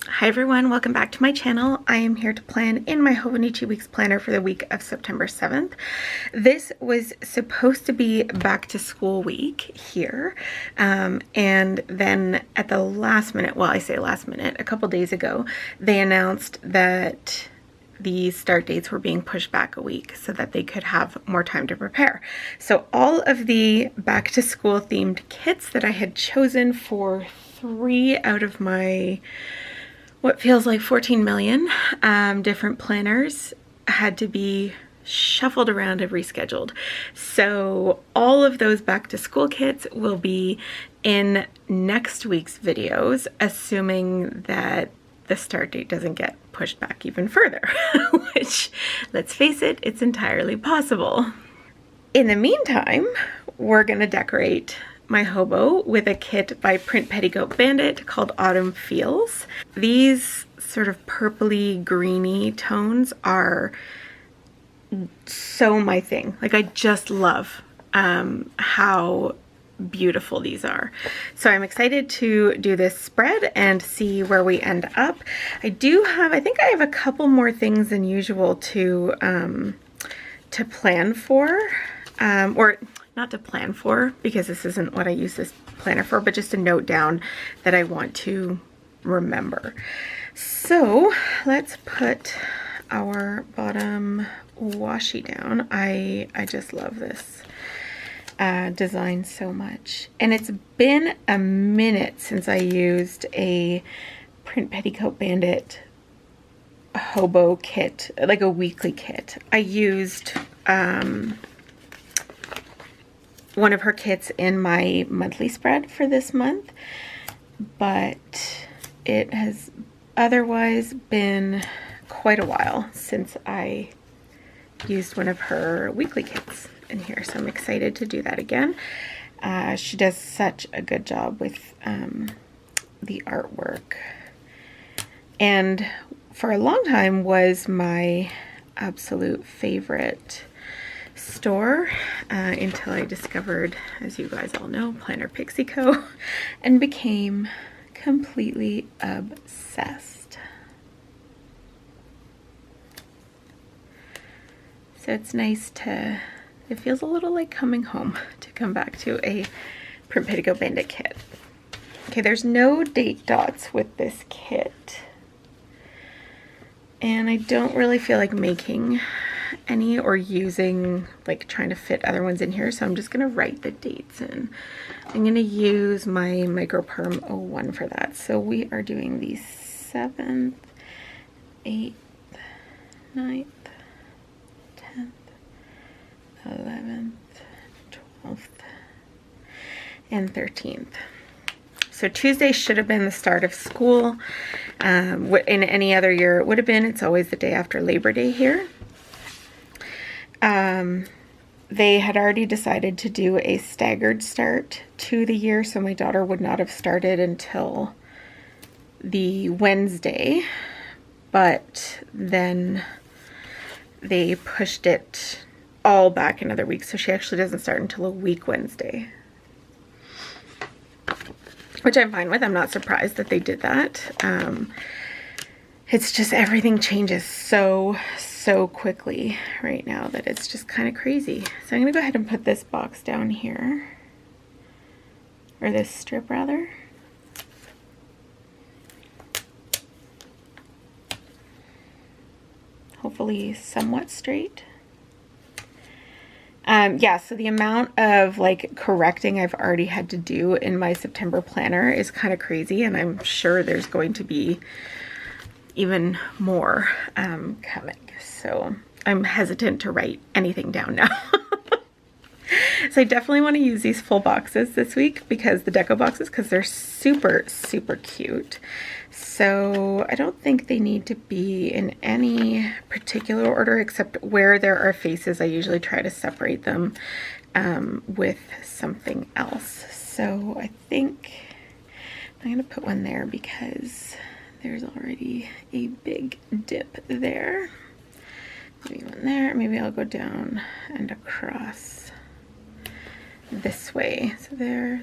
Hi everyone, welcome back to my channel. I am here to plan in my Hobonichi Weeks planner for the week of September 7th. This was supposed to be back to school week here, and then at the last minute, well I say last minute, a couple days ago, they announced that the start dates were being pushed back a week so that they could have more time to prepare. So all of the back to school themed kits that I had chosen for 3 out of my what feels like 14 million different planners had to be shuffled around and rescheduled. So all of those back to school kits will be in next week's videos, assuming that the start date doesn't get pushed back even further, which, let's face it, it's entirely possible. In the meantime, we're gonna decorate my hobo with a kit by Petticoat Bandit called Autumn Feels. These sort of purpley greeny tones are so my thing. Like, I just love how beautiful these are. So I'm excited to do this spread and see where we end up. I think I have a couple more things than usual to plan for, or not to plan for, because this isn't what I use this planner for, but just to note down that I want to remember. So let's put our bottom washi down. I just love this design so much. And it's been a minute since I used a Petticoat Bandit hobo kit, like a weekly kit. I used one of her kits in my monthly spread for this month, but it has otherwise been quite a while since I used one of her weekly kits in here, so I'm excited to do that again. She does such a good job with the artwork, and for a long time was my absolute favorite store until I discovered, as you guys all know, Planner Pixie Co. and became completely obsessed. So it's nice to, it feels a little like coming home to come back to a Petticoat Bandit kit. Okay, there's no date dots with this kit, and I don't really feel like making any or using, like, trying to fit other ones in here, so I'm just gonna write the dates in. I'm gonna use my Micro Perm 01 for that. So we are doing the 7th, 8th, 9th, 10th, 11th, 12th, and 13th. So Tuesday should have been the start of school. In any other year it would have been. It's always the day after Labor Day here. They had already decided to do a staggered start to the year, so my daughter would not have started until the Wednesday, but then they pushed it all back another week, so she actually doesn't start until a week Wednesday, which I'm fine with. I'm not surprised that they did that. It's just everything changes so quickly right now that it's just kind of crazy. So I'm gonna go ahead and put this box down here, or this strip rather. Hopefully somewhat straight. Yeah, so the amount of like correcting I've already had to do in my September planner is kind of crazy, and I'm sure there's going to be even more coming. So I'm hesitant to write anything down now. So I definitely want to use these full boxes this week, because the deco boxes, because they're super cute. So I don't think they need to be in any particular order, except where there are faces I usually try to separate them with something else. So I think I'm gonna put one there because there's already a big dip there. Maybe one there. Maybe I'll go down and across this way. So there,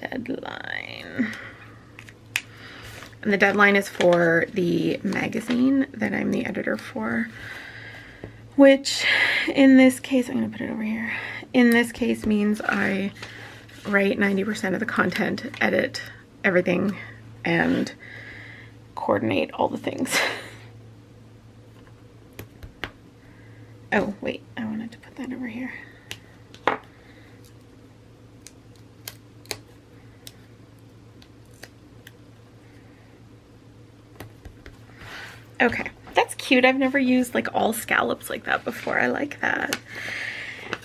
deadline. And the deadline is for the magazine that I'm the editor for, which in this case, I'm gonna put it over here. In this case means I write 90% of the content, edit everything, and coordinate all the things. Oh, wait, I wanted to put that over here. Okay, that's cute. I've never used like all scallops like that before. I like that.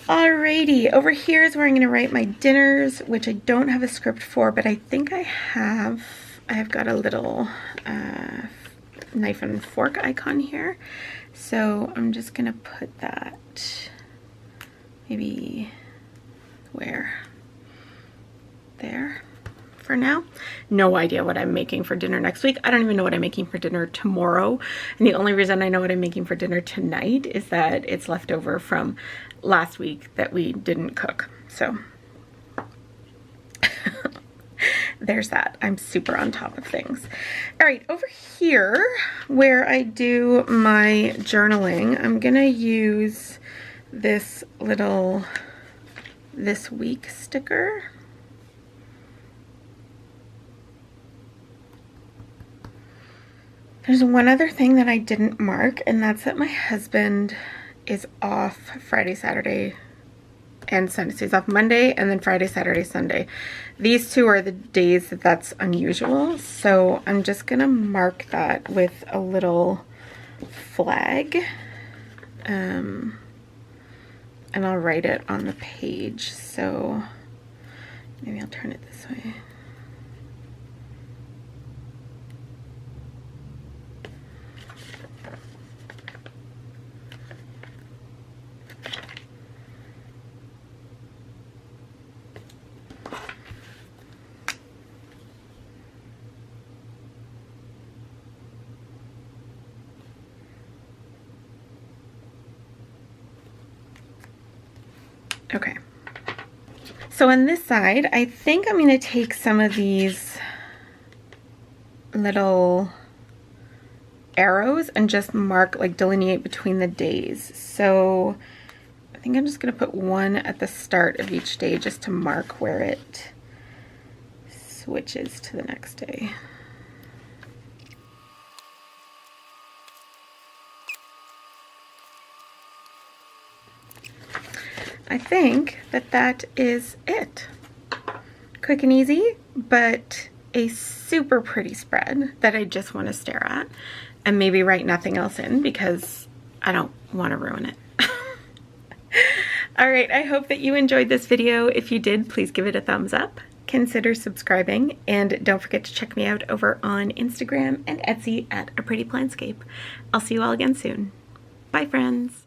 Alrighty, over here is where I'm gonna write my dinners, which I don't have a script for, but I think I have got a little knife and fork icon here. So I'm just gonna put that maybe where? There for now. No idea what I'm making for dinner next week. I don't even know what I'm making for dinner tomorrow. And the only reason I know what I'm making for dinner tonight is that it's left over from last week that we didn't cook. So there's that. I'm super on top of things. All right, over here where I do my journaling, I'm gonna use this little this week sticker. There's one other thing that I didn't mark, and that's that my husband is off Friday, Saturday, and Sunday. So he's off Monday and then Friday, Saturday, Sunday. These two are the days that that's unusual. So I'm just gonna mark that with a little flag. And I'll write it on the page. So maybe I'll turn it this way. Okay, so on this side, I think I'm going to take some of these little arrows and just mark, like delineate between the days. So I think I'm just going to put one at the start of each day just to mark where it switches to the next day. I think that that is it. Quick and easy, but a super pretty spread that I just want to stare at and maybe write nothing else in because I don't want to ruin it. All right, I hope that you enjoyed this video. If you did, please give it a thumbs up. Consider subscribing, and don't forget to check me out over on Instagram and Etsy at A Pretty Plantscape. I'll see you all again soon. Bye, friends.